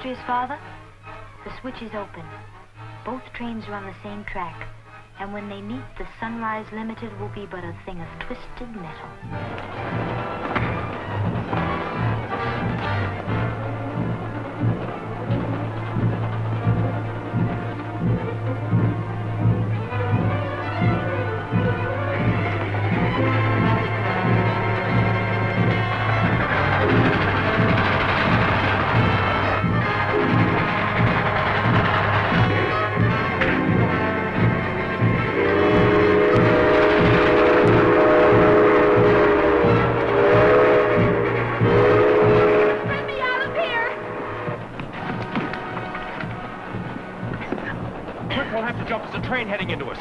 mysterious father? The switch is open. Both trains are on the same track. And when they meet, the Sunrise Limited will be but a thing of twisted metal. Train heading into us.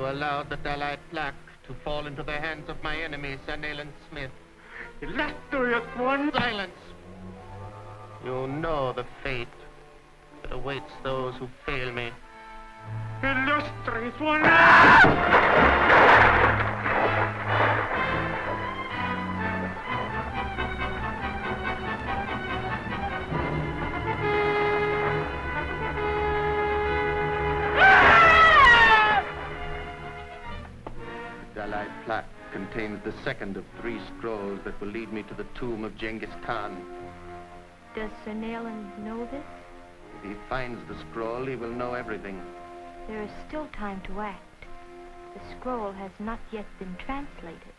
Allowed the Dalai plaque to fall into the hands of my enemy, Sir Nayland Smith. Illustrious one! Silence! You know the fate that awaits those who fail me. Illustrious one! Plaque contains the second of 3 scrolls that will lead me to the tomb of Genghis Khan. Does Sir Nayland know this? If he finds the scroll, he will know everything. There is still time to act. The scroll has not yet been translated.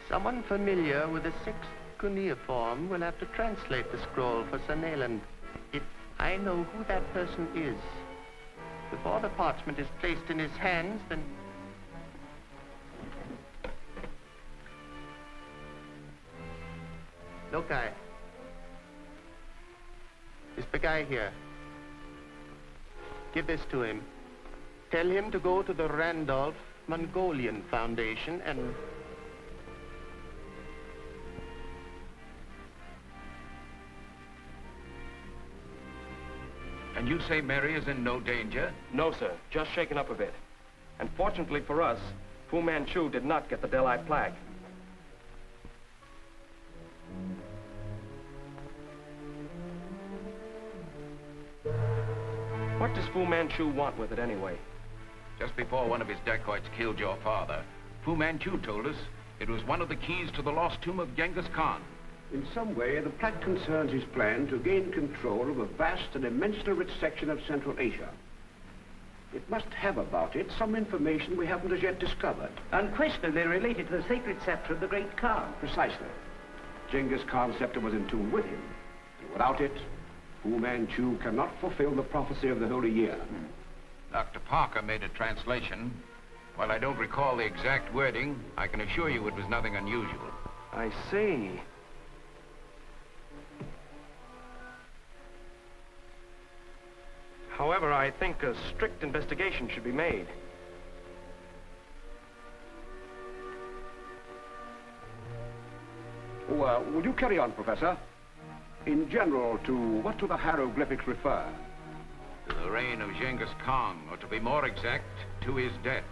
Someone familiar with the 6th cuneiform will have to translate the scroll for Sir Nayland. If I know who that person is, before the parchment is placed in his hands, then... Lokai. This big guy here. Give this to him. Tell him to go to the Randolph Mongolian Foundation and... And you say Mary is in no danger? No, sir. Just shaken up a bit. And fortunately for us, Fu Manchu did not get the Delhi plaque. What does Fu Manchu want with it anyway? Just before one of his dacoits killed your father, Fu Manchu told us it was one of the keys to the lost tomb of Genghis Khan. In some way, the plaque concerns his plan to gain control of a vast and immensely rich section of Central Asia. It must have about it some information we haven't as yet discovered. Unquestionably related to the sacred scepter of the great Khan. Precisely. Genghis Khan's scepter was in tune with him. And without it, Fu Manchu cannot fulfill the prophecy of the Holy Year. Dr. Parker made a translation. While I don't recall the exact wording, I can assure you it was nothing unusual. I see. However, I think a strict investigation should be made. Will you carry on, Professor? In general, to what do the hieroglyphics refer? To the reign of Genghis Khan, or to be more exact, to his death.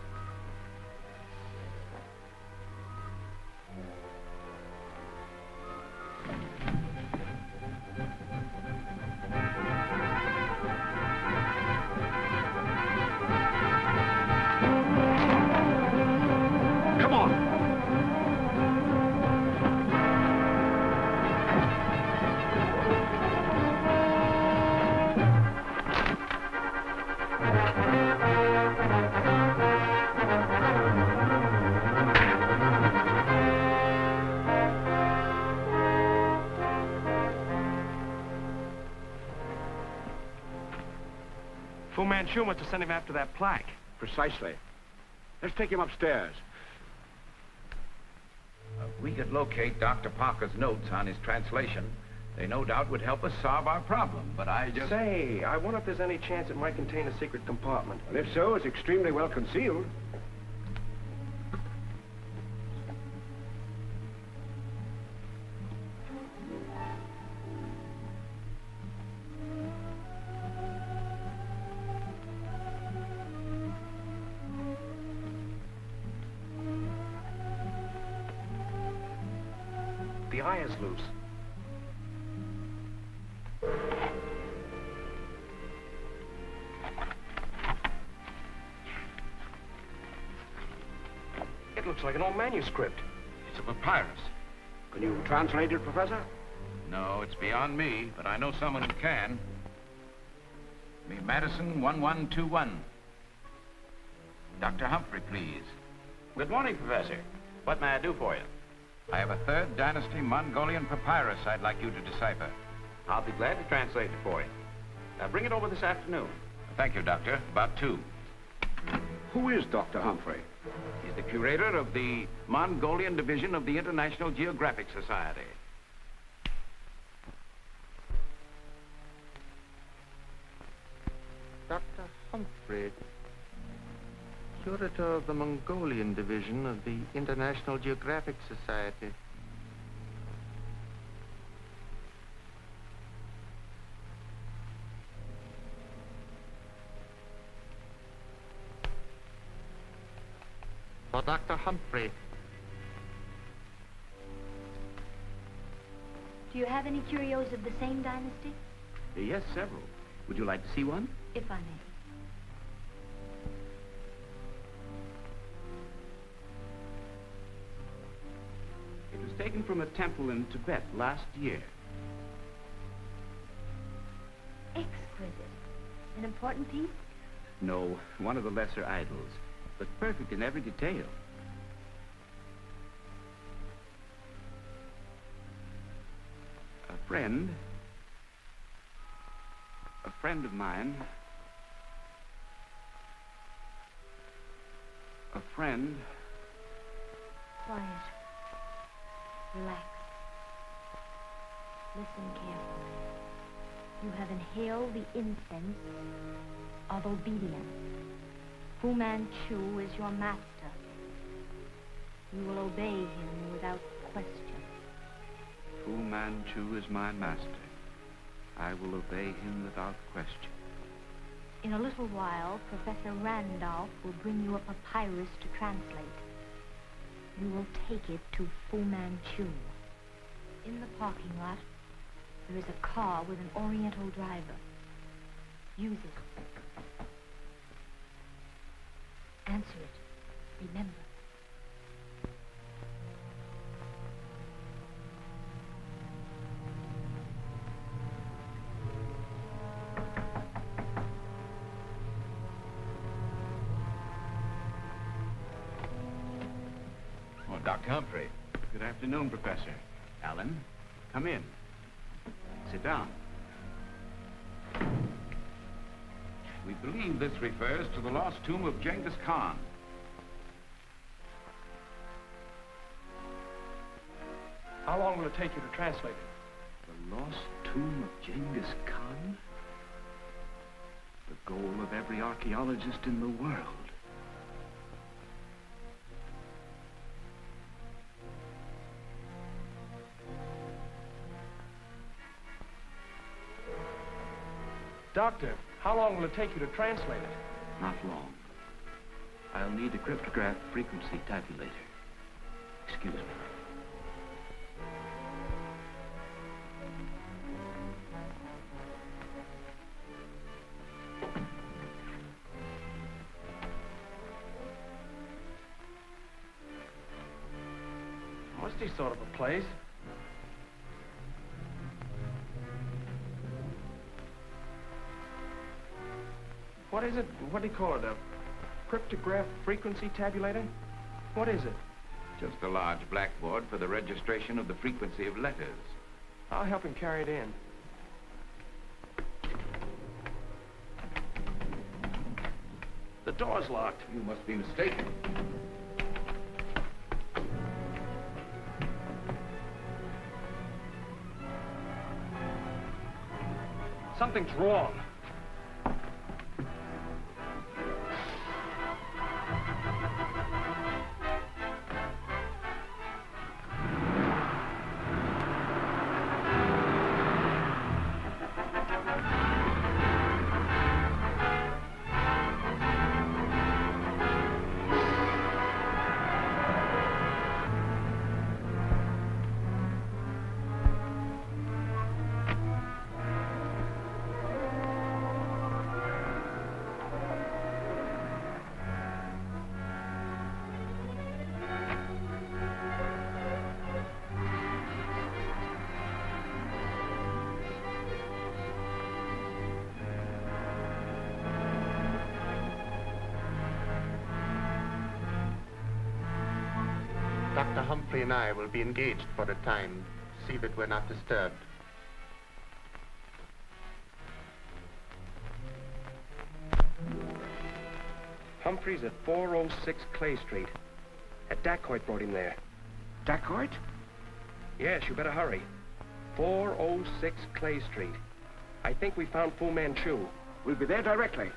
Fu Manchu must have sent him after that plaque. Precisely. Let's take him upstairs. If we could locate Dr. Parker's notes on his translation, they no doubt would help us solve our problem, but I just... Say, I wonder if there's any chance it might contain a secret compartment. Well, if so, it's extremely well concealed. The eye is loose. It looks like an old manuscript. It's a papyrus. Can you translate it, Professor? No, it's beyond me, but I know someone who can. Me Madison 1121. Dr. Humphrey, please. Good morning, Professor. What may I do for you? I have a 3rd Dynasty Mongolian papyrus I'd like you to decipher. I'll be glad to translate it for you. Now, bring it over this afternoon. Thank you, Doctor. About 2. Who is Dr. Humphrey? He's the curator of the Mongolian division of the International Geographic Society. Dr. Humphrey, curator of the Mongolian division of the International Geographic Society. For Dr. Humphrey. Do you have any curios of the same dynasty? Yes, several. Would you like to see one? If I may. It was taken from a temple in Tibet last year. Exquisite. An important piece? No, one of the lesser idols, but perfect in every detail. A friend of mine, Quiet. Relax. Listen carefully. You have inhaled the incense of obedience. Fu Manchu is your master. You will obey him without question. Fu Manchu is my master. I will obey him without question. In a little while, Professor Randolph will bring you a papyrus to translate. You will take it to Fu Manchu. In the parking lot, there is a car with an Oriental driver. Use it. Answer it. Remember. Oh, Dr. Humphrey. Good afternoon, Professor. Alan, come in. Sit down. We believe this refers to the lost tomb of Genghis Khan. How long will it take you to translate it? The lost tomb of Genghis Khan? The goal of every archaeologist in the world. Doctor, how long will it take you to translate it? Not long. I'll need a cryptograph frequency tabulator. Excuse me. What's this sort of a place? What is it? What do you call it? A cryptograph frequency tabulator? What is it? Just a large blackboard for the registration of the frequency of letters. I'll help him carry it in. The door's locked. You must be mistaken. Something's wrong. Dr. Humphrey and I will be engaged for a time. See that we're not disturbed. Humphrey's at 406 Clay Street. Dacoit brought him there. Dacoit? Yes, you better hurry. 406 Clay Street. I think we found Fu Manchu. We'll be there directly.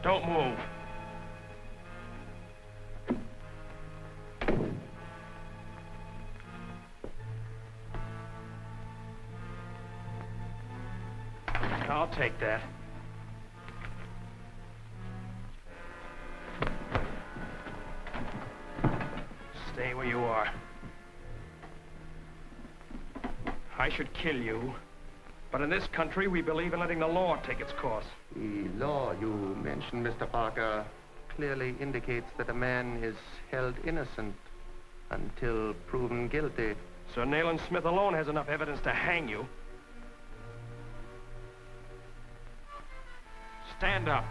Don't move. I'll take that. Stay where you are. I should kill you, but in this country, we believe in letting the law take its course. The law you mentioned, Mr. Parker, clearly indicates that a man is held innocent until proven guilty. Sir Nayland Smith alone has enough evidence to hang you. Stand up.